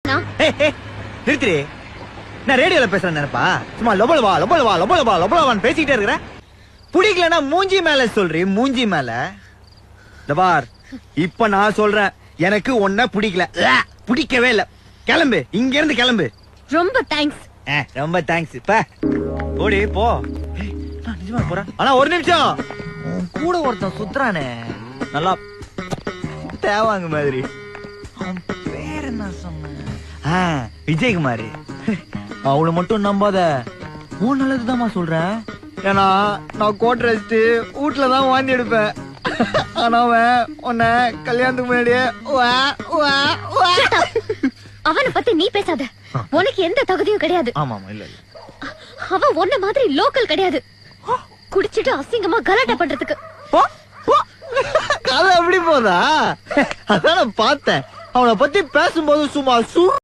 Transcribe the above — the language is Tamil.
பேசினா? நிறுத்திரி. நான் ரேடியோல பேசுறேன் நினைப்பா? சும்மா லொபலவா லொபலவா லொபலவா லொபலவான்னு பேசிக்கிட்டே இருக்கிறேன். பிடிக்கலன்னா மூஞ்சி மேல சொல்றீ, மூஞ்சி மேல. பார், இப்ப நான் சொல்றேன், எனக்கு ஒன்ன பிடிக்கல, பிடிக்கவே இல்ல. கிளம்பு, இங்க இருந்து கிளம்பு. ரொம்ப தேங்க்ஸ். ரொம்ப தேங்க்ஸ். ஓடி போ. நான் நிஜமா போறேன். ஆனா ஒரு நிமிஷம், உன் கூட ஒருத்தன் சுத்துறானே, நல்லா தேவாங்க மாதிரி. அவன் பேர் என்ன சொன்ன? விஜயகுமார். அவளை மட்டும் நம்பாத, உன் நல்லதுதாம்மா சொல்றேன். ஏன்னா நான் கோட் ரெஸ்ட் வீட்டுலதான் வாந்தி எடுப்பேன். ஆனா அவன் உன்னை கல்யாணத்துக்கு முன்னாடியே அவனை பத்தி நீ பேசாத. உனக்கு எந்த தகுதியும் கிடையாது. ஆமா இல்ல இல்ல, அவன் உன்ன மாதிரி லோக்கல் கிடையாது. குடிச்சிட்டு அசிங்கமா கலாட்டா பண்றதுக்கு. கதை எப்படி போதா? அதான் பார்த்தேன். அவனை பத்தி பேசும்போது சும்மா